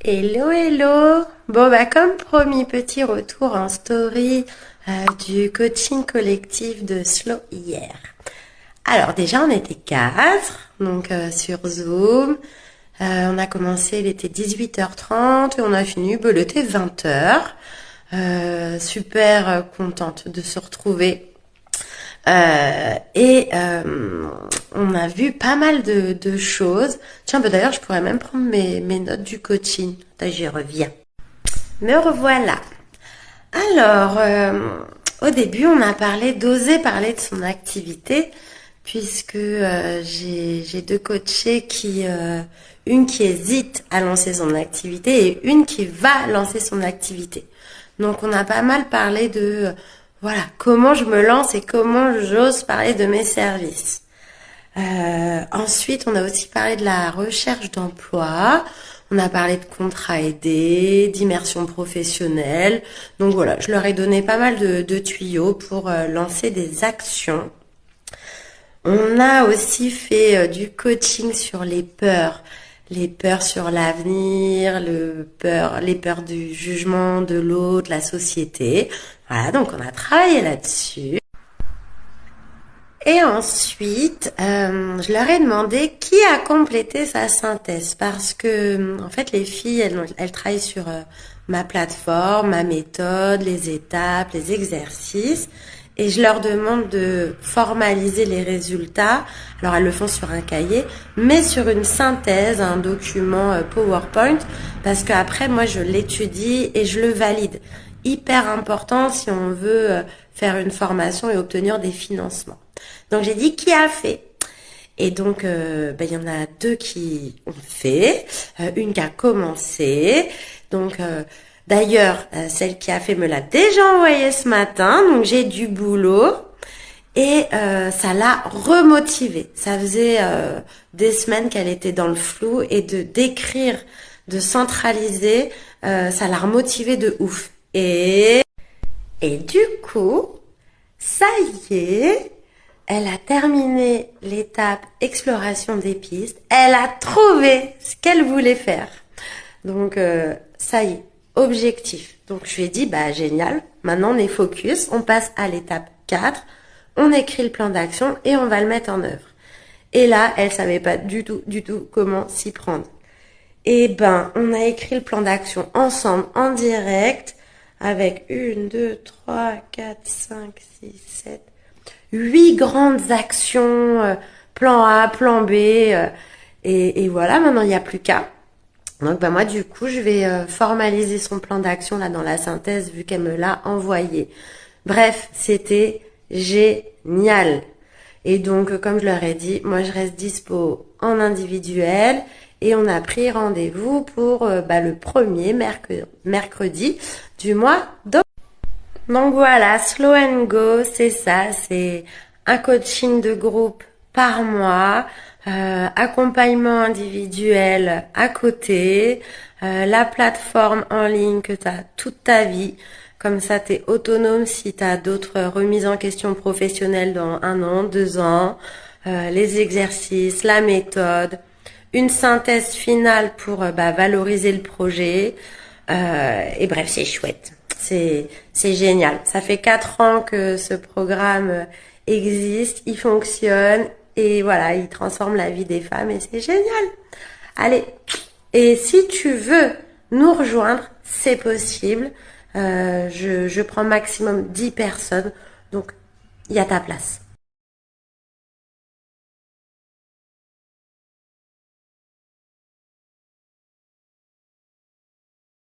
Hello, hello. Bon, bah, comme promis, petit retour en story du coaching collectif de Slow hier. Alors, déjà, on était quatre, donc sur Zoom. On a commencé, il était 18h30 et on a fini, bah, il était 20h. Super contente de se retrouver. On a vu pas mal de choses. Tiens, bah d'ailleurs, je pourrais même prendre mes notes du coaching. Attends, j'y reviens. Me revoilà. Alors, au début, on a parlé d'oser parler de son activité, puisque j'ai deux coachées une qui hésite à lancer son activité et une qui va lancer son activité. Donc, on a pas mal parlé de, voilà, comment je me lance et comment j'ose parler de mes services. Ensuite, on a aussi parlé de la recherche d'emploi. On a parlé de contrats aidés, d'immersion professionnelle. Donc voilà, je leur ai donné pas mal de tuyaux pour lancer des actions. On a aussi fait du coaching sur les peurs sur l'avenir, les peurs du jugement de l'autre, de la société. Voilà, donc on a travaillé là-dessus. Et ensuite, je leur ai demandé qui a complété sa synthèse parce que, en fait, les filles, elles travaillent sur ma plateforme, ma méthode, les étapes, les exercices. Et je leur demande de formaliser les résultats. Alors, elles le font sur un cahier, mais sur une synthèse, un document PowerPoint, parce qu'après, moi, je l'étudie et je le valide. Hyper important si on veut faire une formation et obtenir des financements. Donc j'ai dit qui a fait. Et donc il y en a deux qui ont fait, une qui a commencé. Donc d'ailleurs celle qui a fait me l'a déjà envoyé ce matin, donc j'ai du boulot et ça l'a remotivée. Ça faisait des semaines qu'elle était dans le flou et de d'écrire, de centraliser, ça l'a remotivée de ouf. Et du coup, ça y est. Elle a terminé l'étape exploration des pistes. Elle a trouvé ce qu'elle voulait faire. Donc, ça y est, objectif. Donc, je lui ai dit, bah génial, maintenant on est focus, on passe à l'étape 4, on écrit le plan d'action et on va le mettre en œuvre. Et là, elle savait pas du tout comment s'y prendre. Et ben, on a écrit le plan d'action ensemble, en direct, avec 1, 2, 3, 4, 5, 6, 7... 8 grandes actions, plan A, plan B, et voilà, maintenant il n'y a plus qu'à. Donc moi du coup je vais formaliser son plan d'action là dans la synthèse vu qu'elle me l'a envoyé. Bref, c'était génial. Et donc comme je leur ai dit, moi je reste dispo en individuel et on a pris rendez-vous pour le premier mercredi du mois d'octobre. Donc voilà, Slow and Go, c'est ça, c'est un coaching de groupe par mois, accompagnement individuel à côté, la plateforme en ligne que tu as toute ta vie. Comme ça, tu es autonome si tu as d'autres remises en question professionnelles dans 1 an, 2 ans, les exercices, la méthode, une synthèse finale pour valoriser le projet. Et bref, c'est chouette. C'est génial. Ça fait 4 ans que ce programme existe, il fonctionne et voilà, il transforme la vie des femmes et c'est génial. Allez, et si tu veux nous rejoindre, c'est possible. Je prends maximum 10 personnes, donc il y a ta place.